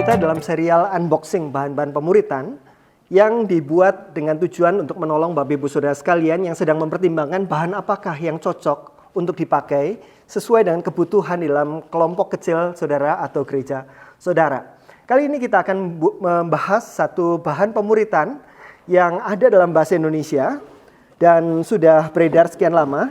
Kita dalam serial unboxing bahan-bahan pemuritan yang dibuat dengan tujuan untuk menolong Bapak Ibu Saudara sekalian yang sedang mempertimbangkan bahan apakah yang cocok untuk dipakai sesuai dengan kebutuhan dalam kelompok kecil saudara atau gereja saudara. Kali ini kita akan membahas satu bahan pemuritan yang ada dalam bahasa Indonesia dan sudah beredar sekian lama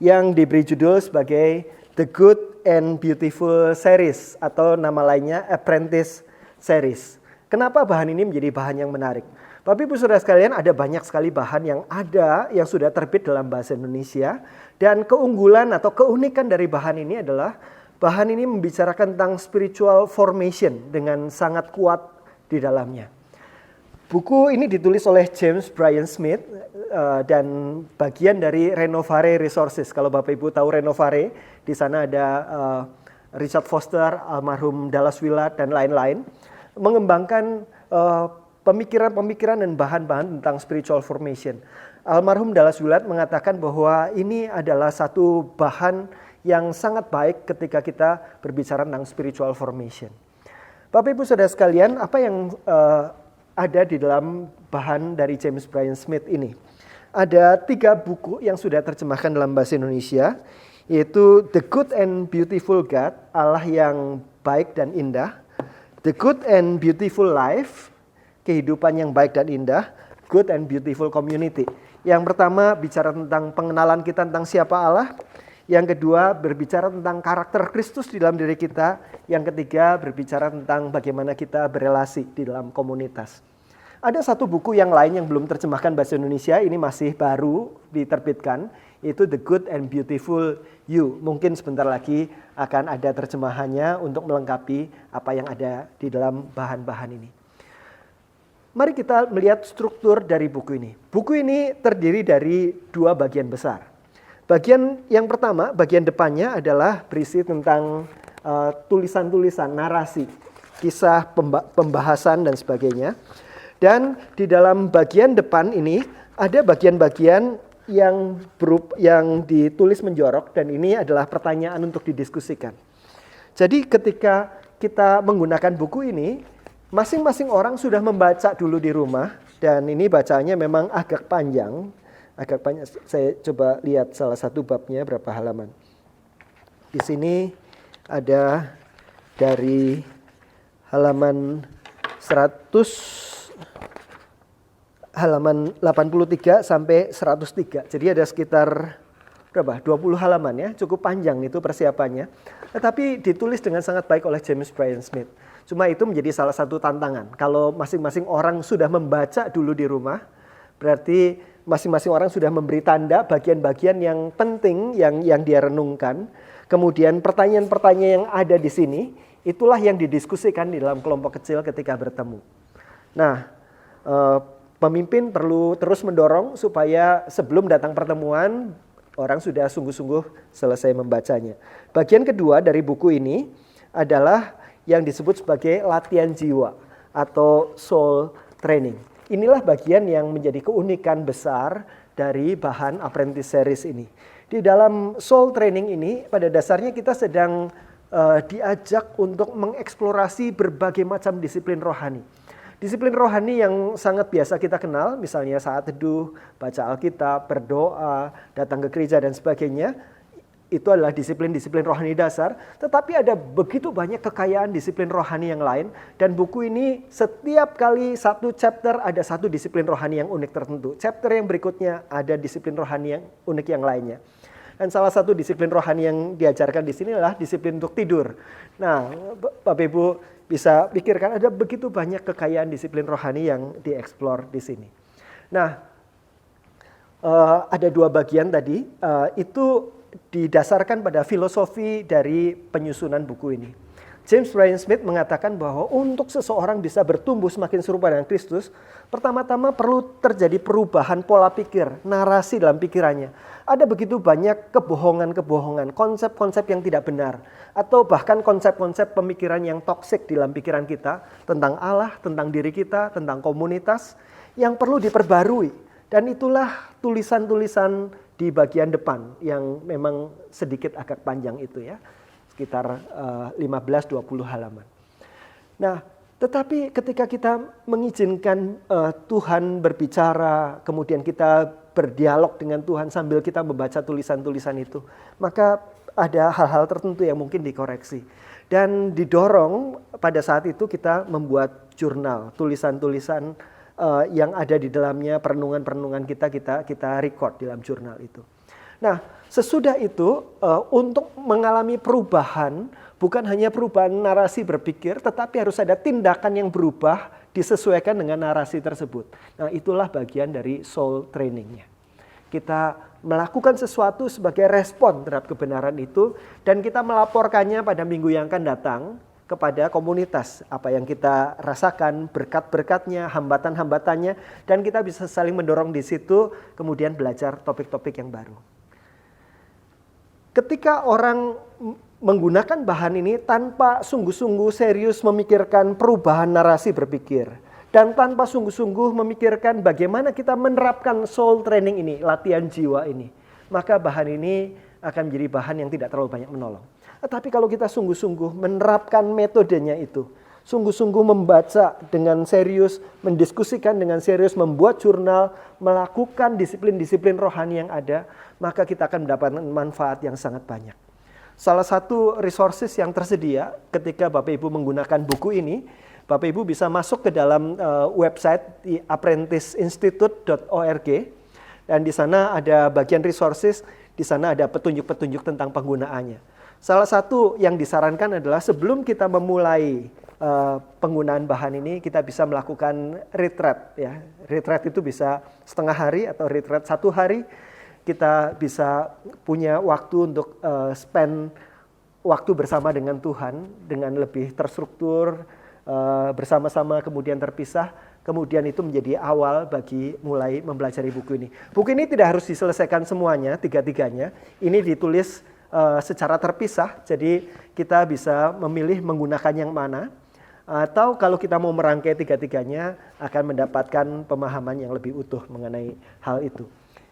yang diberi judul sebagai The Good and Beautiful Series atau nama lainnya Apprentice Series. Kenapa bahan ini menjadi bahan yang menarik? Bapak Ibu Saudara sekalian, ada banyak sekali bahan yang sudah terbit dalam bahasa Indonesia, dan keunggulan atau keunikan dari bahan ini adalah bahan ini membicarakan tentang spiritual formation dengan sangat kuat di dalamnya. Buku ini ditulis oleh James Bryan Smith dan bagian dari Renovare Resources. Kalau Bapak Ibu tahu Renovare, di sana ada Richard Foster, almarhum Dallas Willard dan lain-lain, mengembangkan pemikiran-pemikiran dan bahan-bahan tentang spiritual formation. Almarhum Dallas Willard mengatakan bahwa ini adalah satu bahan yang sangat baik ketika kita berbicara tentang spiritual formation. Bapak Ibu Saudara sekalian, apa yang ada di dalam bahan dari James Bryan Smith ini? Ada 3 buku yang sudah terjemahkan dalam bahasa Indonesia, yaitu The Good and Beautiful God, Allah yang baik dan indah, The Good and Beautiful Life, kehidupan yang baik dan indah, Good and Beautiful Community. Yang pertama bicara tentang pengenalan kita tentang siapa Allah. Yang kedua berbicara tentang karakter Kristus di dalam diri kita. Yang ketiga berbicara tentang bagaimana kita berelasi di dalam komunitas. Ada satu buku yang lain yang belum terjemahkan bahasa Indonesia, ini masih baru diterbitkan, yaitu The Good and Beautiful You. Mungkin sebentar lagi akan ada terjemahannya untuk melengkapi apa yang ada di dalam bahan-bahan ini. Mari kita melihat struktur dari buku ini. Buku ini terdiri dari 2 bagian besar. Bagian yang pertama, bagian depannya adalah berisi tentang tulisan-tulisan, narasi, kisah, pembahasan dan sebagainya. Dan di dalam bagian depan ini ada bagian-bagian yang ditulis menjorok, dan ini adalah pertanyaan untuk didiskusikan. Jadi ketika kita menggunakan buku ini, masing-masing orang sudah membaca dulu di rumah, dan ini bacaannya memang agak panjang. Saya coba lihat salah satu babnya berapa halaman. Di sini ada dari halaman 83 sampai 103. Jadi ada sekitar 20 halaman ya, cukup panjang itu persiapannya. Tetapi ditulis dengan sangat baik oleh James Bryan Smith. Cuma itu menjadi salah satu tantangan. Kalau masing-masing orang sudah membaca dulu di rumah, berarti masing-masing orang sudah memberi tanda bagian-bagian yang penting yang dia renungkan. Kemudian pertanyaan-pertanyaan yang ada di sini, itulah yang didiskusikan di dalam kelompok kecil ketika bertemu. Nah, pemimpin perlu terus mendorong supaya sebelum datang pertemuan, orang sudah sungguh-sungguh selesai membacanya. Bagian kedua dari buku ini adalah yang disebut sebagai latihan jiwa atau soul training. Inilah bagian yang menjadi keunikan besar dari bahan Apprentice Series ini. Di dalam soul training ini, pada dasarnya kita sedang diajak untuk mengeksplorasi berbagai macam disiplin rohani. Disiplin rohani yang sangat biasa kita kenal, misalnya saat teduh, baca Alkitab, berdoa, datang ke gereja dan sebagainya, itu adalah disiplin-disiplin rohani dasar. Tetapi ada begitu banyak kekayaan disiplin rohani yang lain, dan buku ini setiap kali satu chapter ada satu disiplin rohani yang unik tertentu. Chapter yang berikutnya ada disiplin rohani yang unik yang lainnya. Dan salah satu disiplin rohani yang diajarkan di sini adalah disiplin untuk tidur. Nah, Bapak Ibu bisa pikirkan ada begitu banyak kekayaan disiplin rohani yang dieksplor di sini. Nah, ada 2 bagian tadi, itu didasarkan pada filosofi dari penyusunan buku ini. James Bryan Smith mengatakan bahwa untuk seseorang bisa bertumbuh semakin serupa dengan Kristus, pertama-tama perlu terjadi perubahan pola pikir, narasi dalam pikirannya. Ada begitu banyak kebohongan-kebohongan, konsep-konsep yang tidak benar, atau bahkan konsep-konsep pemikiran yang toksik di dalam pikiran kita tentang Allah, tentang diri kita, tentang komunitas yang perlu diperbarui. Dan itulah tulisan-tulisan di bagian depan yang memang sedikit agak panjang itu ya, sekitar 15-20 halaman. Nah, Tetapi ketika kita mengizinkan Tuhan berbicara, kemudian kita berdialog dengan Tuhan sambil kita membaca tulisan-tulisan itu, maka ada hal-hal tertentu yang mungkin dikoreksi. Dan didorong pada saat itu kita membuat jurnal, tulisan-tulisan yang ada di dalamnya, perenungan-perenungan kita record dalam jurnal itu. Nah, sesudah itu untuk mengalami perubahan, bukan hanya perubahan narasi berpikir, tetapi harus ada tindakan yang berubah disesuaikan dengan narasi tersebut. Nah, itulah bagian dari soul trainingnya. Kita melakukan sesuatu sebagai respon terhadap kebenaran itu, dan kita melaporkannya pada minggu yang akan datang kepada komunitas. Apa yang kita rasakan, berkat-berkatnya, hambatan-hambatannya, dan kita bisa saling mendorong di situ, kemudian belajar topik-topik yang baru. Ketika orang menggunakan bahan ini tanpa sungguh-sungguh serius memikirkan perubahan narasi berpikir, dan tanpa sungguh-sungguh memikirkan bagaimana kita menerapkan soul training ini, latihan jiwa ini, maka bahan ini akan menjadi bahan yang tidak terlalu banyak menolong. Tetapi kalau kita sungguh-sungguh menerapkan metodenya itu, sungguh-sungguh membaca dengan serius, mendiskusikan dengan serius, membuat jurnal, melakukan disiplin-disiplin rohani yang ada, maka kita akan mendapatkan manfaat yang sangat banyak. Salah satu resources yang tersedia ketika Bapak Ibu menggunakan buku ini, Bapak Ibu bisa masuk ke dalam website di apprenticeinstitute.org, dan di sana ada bagian resources, di sana ada petunjuk-petunjuk tentang penggunaannya. Salah satu yang disarankan adalah sebelum kita memulai penggunaan bahan ini, kita bisa melakukan retreat. Ya. Retreat itu bisa setengah hari atau retreat 1 hari. Kita bisa punya waktu untuk spend waktu bersama dengan Tuhan dengan lebih terstruktur, bersama-sama kemudian terpisah. Kemudian itu menjadi awal bagi mulai mempelajari buku ini. Buku ini tidak harus diselesaikan semuanya, tiga-tiganya. Ini ditulis secara terpisah, jadi kita bisa memilih menggunakan yang mana. Atau kalau kita mau merangkai tiga-tiganya akan mendapatkan pemahaman yang lebih utuh mengenai hal itu.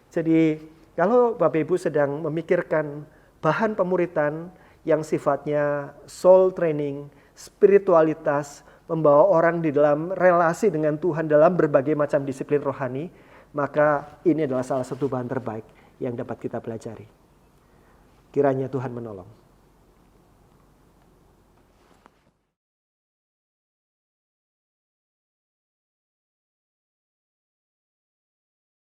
Jadi kalau Bapak Ibu sedang memikirkan bahan pemuritan yang sifatnya soul training, spiritualitas, membawa orang di dalam relasi dengan Tuhan dalam berbagai macam disiplin rohani, maka ini adalah salah satu bahan terbaik yang dapat kita pelajari. Kiranya Tuhan menolong.